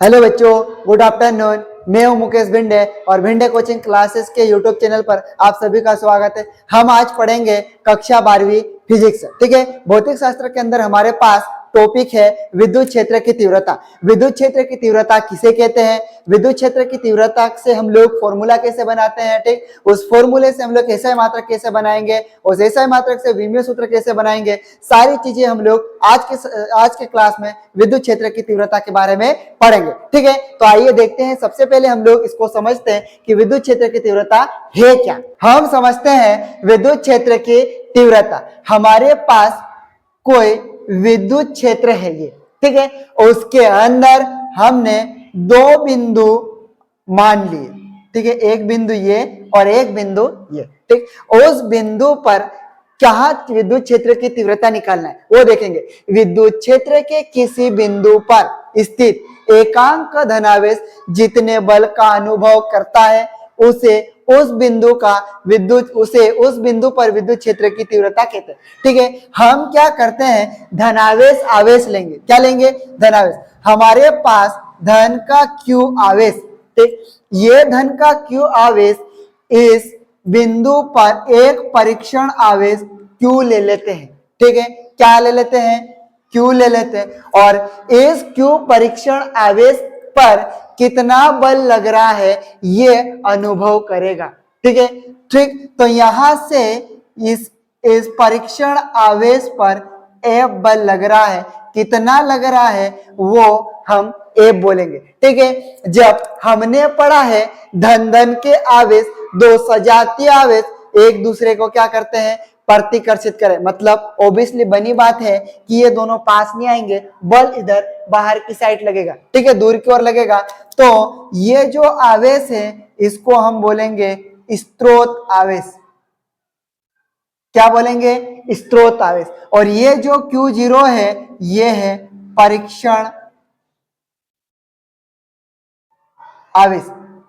Hello बच्चों, good afternoon. मैं हूं मुकेश भिंडे और भिंडे कोचिंग क्लासेस के यूट्यूब चैनल पर आप सभी का स्वागत है। हम आज पढ़ेंगे कक्षा 12वीं फिजिक्स। ठीक है, भौतिक शास्त्र के अंदर हमारे पास टॉपिक है विद्युत क्षेत्र की तीव्रता। विद्युत क्षेत्र की तीव्रता किसे कहते हैं, विद्युत क्षेत्र की तीव्रता से हम लोग फॉर्मूला कैसे बनाते हैं, ठीक, उस फॉर्मूले से हम लोग एसआई मात्रक कैसे बनाएंगे, उस एसआई मात्रक से विमीय सूत्र कैसे बनाएंगे, सारी चीजें हम लोग आज के क्लास में विद्युत क्षेत्र की तीव्रता के बारे में पढ़ेंगे। ठीक है, तो आइए देखते हैं। सबसे पहले हम लोग इसको समझते हैं कि विद्युत क्षेत्र की तीव्रता है क्या। हम समझते हैं विद्युत क्षेत्र की तीव्रता, हमारे पास कोई विद्युत क्षेत्र है ये, ठीक है, उसके अंदर हमने दो बिंदु मान लिए, ठीक है, एक बिंदु ये और एक बिंदु ये, ठीक। उस बिंदु पर क्या विद्युत क्षेत्र की तीव्रता निकालना है वो देखेंगे। विद्युत क्षेत्र के किसी बिंदु पर स्थित एकांक धनावेश जितने बल का अनुभव करता है उसे उस बिंदु पर विद्युत क्षेत्र की तीव्रता कहते हैं। ठीक है, हम क्या करते हैं, धनावेश आवेश लेंगे। क्या लेंगे? धनावेश। हमारे पास धन का Q आवेश, ठीक, ये धन का Q आवेश इस बिंदु पर एक परीक्षण आवेश Q ले लेते हैं। ठीक है, क्या ले लेते हैं? Q ले लेते हैं और इस Q परीक्षण आवेश पर कितना बल लग रहा है ये अनुभव करेगा। ठीक है, ठीक। तो यहां से इस परीक्षण आवेश पर F बल लग रहा है, कितना लग रहा है वो हम F बोलेंगे। ठीक है, जब हमने पढ़ा है धन के आवेश, दो सजातीय आवेश एक दूसरे को क्या करते हैं, प्रतिकर्षित करें। मतलब ओब्वियसली बनी बात है कि ये दोनों पास नहीं आएंगे, बल इधर बाहर की साइड लगेगा, ठीक है, दूर की ओर लगेगा। तो ये जो आवेश है इसको हम बोलेंगे स्रोत आवेश। क्या बोलेंगे? स्रोत आवेश। और ये जो Q0 है ये है परीक्षण आवेश।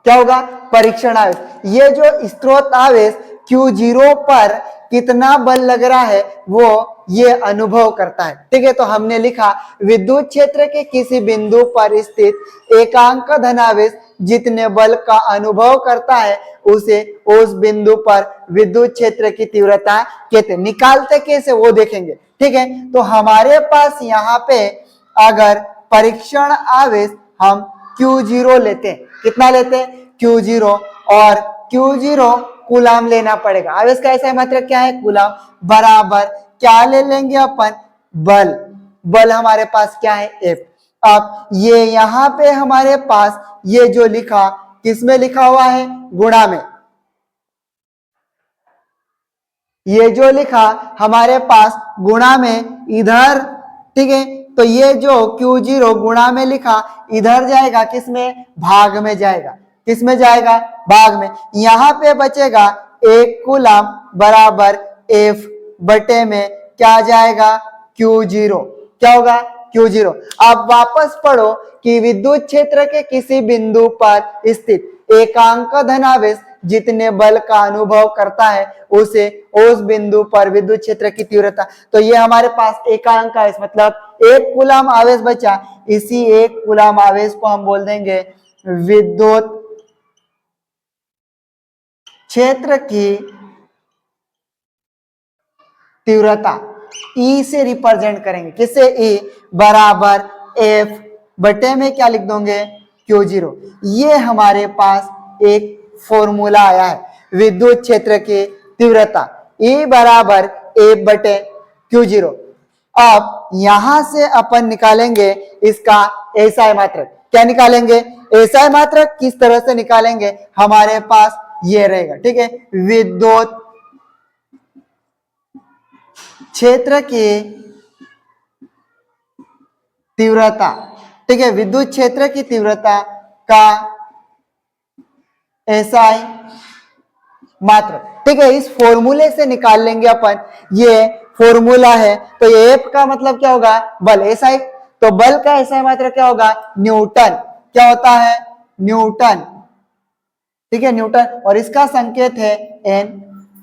क्या होगा? परीक्षण आवेश। ये जो स्रोत आवेश Q0 पर कितना बल लग रहा है वो ये अनुभव करता है। ठीक है, तो हमने लिखा विद्युत क्षेत्र के किसी बिंदु पर स्थित एकांक धनावेश जितने बल का अनुभव करता है उसे उस बिंदु पर विद्युत क्षेत्र की तीव्रता कहते हैं। निकालते कैसे वो देखेंगे। ठीक है, तो हमारे पास यहाँ पे अगर परीक्षण आवेश हम Q0 लेते हैं, कितना लेते हैं? Q0, और Q0 कूलाम लेना पड़ेगा। आवेश का ऐसा मात्रक क्या है? कूलाम। बराबर क्या ले लेंगे अपन? बल। बल हमारे पास क्या है? F। अब ये यहाँ पे हमारे पास ये जो लिखा किसमें लिखा हुआ है? गुणा में। ये जो लिखा हमारे पास गुणा में इधर, ठीक है, तो ये जो Q0 गुणा में लिखा इधर जाएगा, किसमें? भाग में जाएगा। किसमें जाएगा? भाग में। यहां पे बचेगा एक कूलाम बराबर F बटे में क्या जाएगा? Q0। क्या होगा? Q0। अब वापस पढ़ो कि विद्युत क्षेत्र के किसी बिंदु पर स्थित एकांक धनावेश जितने बल का अनुभव करता है उसे उस बिंदु पर विद्युत क्षेत्र की तीव्रता। तो ये हमारे पास एकांक आवेश, मतलब एक कूलाम आवेश बचा, इसी एक कूलाम आवेश को हम बोल देंगे विद्युत क्षेत्र की तीव्रता। E से रिप्रेजेंट करेंगे, किससे? E बराबर F बटे में क्या लिख दोगे? Q0। ये हमारे पास एक फॉर्मूला आया है विद्युत क्षेत्र की तीव्रता, E बराबर F बटे Q0। अब यहां से अपन निकालेंगे इसका एसआई मात्रक। क्या निकालेंगे? एसआई मात्रक किस तरह से निकालेंगे? हमारे पास ये रहेगा, ठीक है, विद्युत क्षेत्र की तीव्रता, ठीक है, विद्युत क्षेत्र की तीव्रता का एसआई मात्रक। ठीक है, इस फॉर्मूले से निकाल लेंगे अपन। ये फॉर्मूला है, तो ये F का मतलब क्या होगा? बल। एसआई, तो बल का एसआई मात्रक क्या होगा? न्यूटन। क्या होता है? न्यूटन। ठीक है, न्यूटन। और इसका संकेत है N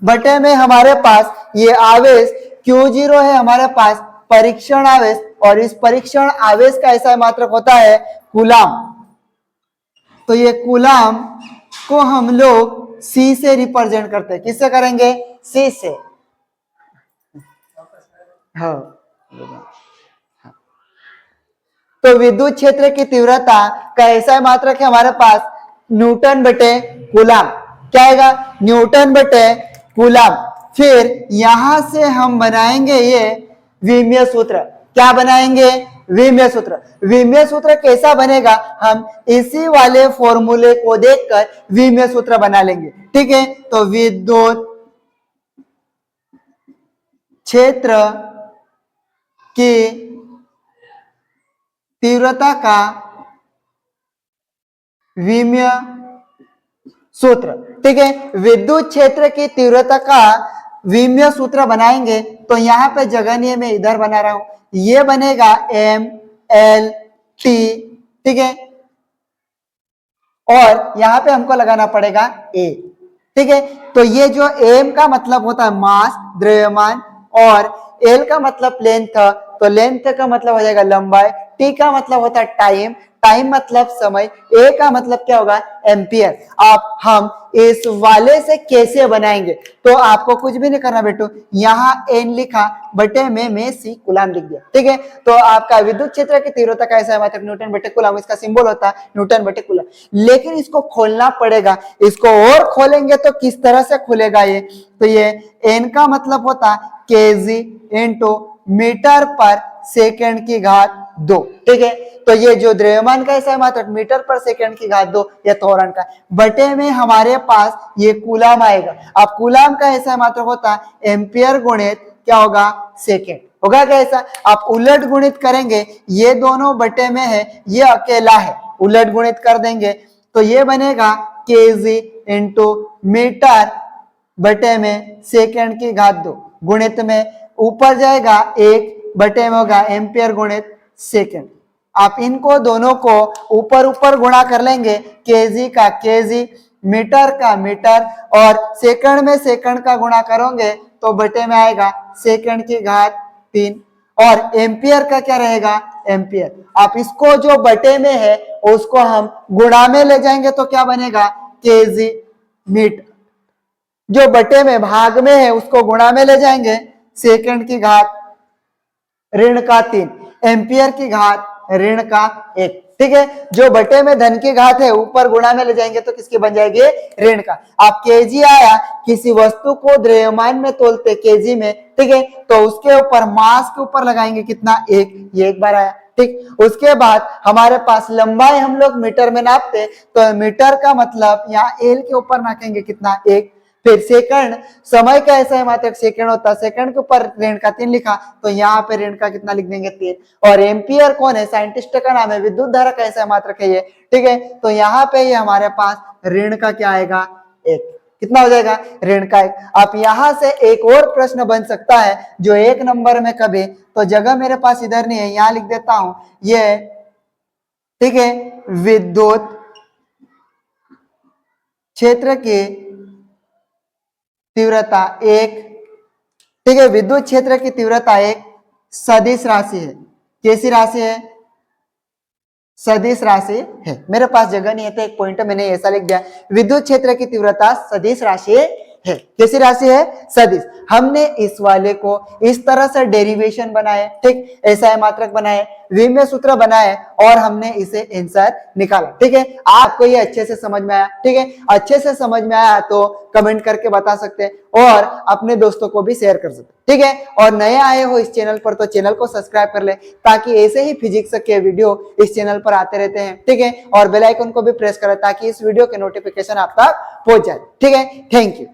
बटे में हमारे पास ये आवेश Q0 है, हमारे पास परीक्षण आवेश, और इस परीक्षण आवेश का एसआई मात्रक होता है कूलाम। तो ये कूलाम को हम लोग C से रिप्रेजेंट करते हैं। किससे करेंगे? C से। हाँ, तो विद्युत क्षेत्र की तीव्रता का ऐसा मात्रक है हमारे पास न्यूटन बटे कूलाम। क्या आएगा? न्यूटन बटे कूलाम। फिर यहां से हम बनाएंगे ये विमीय सूत्र। क्या बनाएंगे? विमीय सूत्र। विमीय सूत्र कैसा बनेगा? हम इसी वाले फॉर्मूले को देखकर विमीय सूत्र बना लेंगे। ठीक है, तो विद्युत क्षेत्र की तीव्रता का विमीय सूत्र। ठीक है, विद्युत क्षेत्र की तीव्रता का विमीय सूत्र बनाएंगे तो यहां पे जगह में इधर बना रहा हूं, ये बनेगा एम एल टी। ठीक है, और यहां पे हमको लगाना पड़ेगा ए। ठीक है, तो ये जो एम का मतलब होता है मास, द्रव्यमान, और एल का मतलब लेंथ, तो लेंथ का मतलब हो जाएगा लंबाई, टी का मतलब होता है टाइम, टाइम मतलब समय, ए का मतलब क्या होगा? एम्पियर। अब हम इस वाले से कैसे बनाएंगे? तो आपको कुछ भी नहीं करना बेटो, यहाँ एन लिखा बटे में सी कूलाम लिख दिया। ठीक है, तो आपका विद्युत क्षेत्र की तीव्रता कैसा है? मतलब न्यूटन बटे कूलाम, इसका सिंबल होता है न्यूटन बटे कूलाम। लेकिन इसको खोलना पड़ेगा, इसको और खोलेंगे तो किस तरह से खुलेगा ये? तो ये एन का मतलब होता केजी इंटू मीटर पर सेकंड की घात 2। ठीक है, तो ये जो द्रव्यमान का ऐसा मात्रक मीटर पर सेकंड की घात 2 या त्वरण का बटे में हमारे पास ये कूलाम आएगा। अब कूलाम का ऐसा मात्रक होता है एम्पियर गुणित क्या होगा? सेकंड होगा। कैसा? आप उलट गुणित करेंगे, ये दोनों बटे में है, ये अकेला है, उलट गुणित कर देंगे तो ये बनेगा केजी इंटू मीटर बटे में सेकंड की घात 2, गुणित में ऊपर जाएगा 1 बटे में होगा एम्पियर गुणित सेकंड। आप इनको दोनों को ऊपर ऊपर गुणा कर लेंगे, केजी का केजी, मीटर का मीटर, और सेकंड में सेकंड का गुणा करोगे तो बटे में आएगा सेकंड की घात 3, और एम्पियर का क्या रहेगा? एम्पियर। आप इसको जो बटे में है उसको हम गुणा में ले जाएंगे तो क्या बनेगा? KG metre. जो बटे में भाग में है उसको गुणा में ले जाएंगे, सेकंड की घात ऋण का 3, एम्पियर की घात ऋण का 1। ठीक है, जो बटे में धन की घात है ऊपर गुणा में ले जाएंगे तो किसकी बन जाएगी? ऋण का। आप केजी आया, किसी वस्तु को द्रव्यमान में तोलते केजी में, ठीक है, तो उसके ऊपर मास के ऊपर लगाएंगे कितना? 1, ये एक बार आया। ठीक, उसके बाद हमारे पास लंबाई हम लोग मीटर में नापते, तो मीटर का मतलब यहाँ एल के ऊपर नापेंगे कितना? 1। फिर सेकंड, समय का ऐसा है मात्रक सेकंड होता है, सेकंड के ऊपर ऋण का 3 लिखा तो यहाँ पे ऋण का कितना लिख देंगे? 3। और एम्पियर कौन है? साइंटिस्ट का नाम है, विद्युत धारा का ऐसा मात्रक है ये। ठीक है, तो यहाँ पे ये हमारे पास ऋण का क्या आएगा? 1। कितना हो जाएगा? ऋण का 1। आप यहां से एक और प्रश्न बन सकता है जो 1 नंबर में कभी, तो जगह मेरे पास इधर नहीं है, यहां लिख देता हूं ये। ठीक है, विद्युत क्षेत्र की तीव्रता 1, ठीक है, विद्युत क्षेत्र की तीव्रता एक सदिश राशि है। कैसी राशि है? सदिश राशि है। मेरे पास जगह नहीं है तो एक पॉइंट मैंने ऐसा लिख दिया, विद्युत क्षेत्र की तीव्रता सदिश राशि है। कैसी राशि है? सदिश। हमने इस वाले को इस तरह से डेरिवेशन बनाए, ठीक, ऐसा मात्रक बनाए, विमीय सूत्र बनाए और हमने इसे आंसर निकाला। ठीक है, आपको ये अच्छे से समझ में आया? ठीक है, अच्छे से समझ में आया तो कमेंट करके बता सकते हैं और अपने दोस्तों को भी शेयर कर सकते हैं। ठीक है, और नए आए हो इस चैनल पर तो चैनल को सब्सक्राइब कर ले ताकि ऐसे ही फिजिक्स के वीडियो इस चैनल पर आते रहते हैं। ठीक है, और बेल आइकन को भी प्रेस करें ताकि इस वीडियो के नोटिफिकेशन आप तक पहुंच जाए। ठीक है, थैंक यू।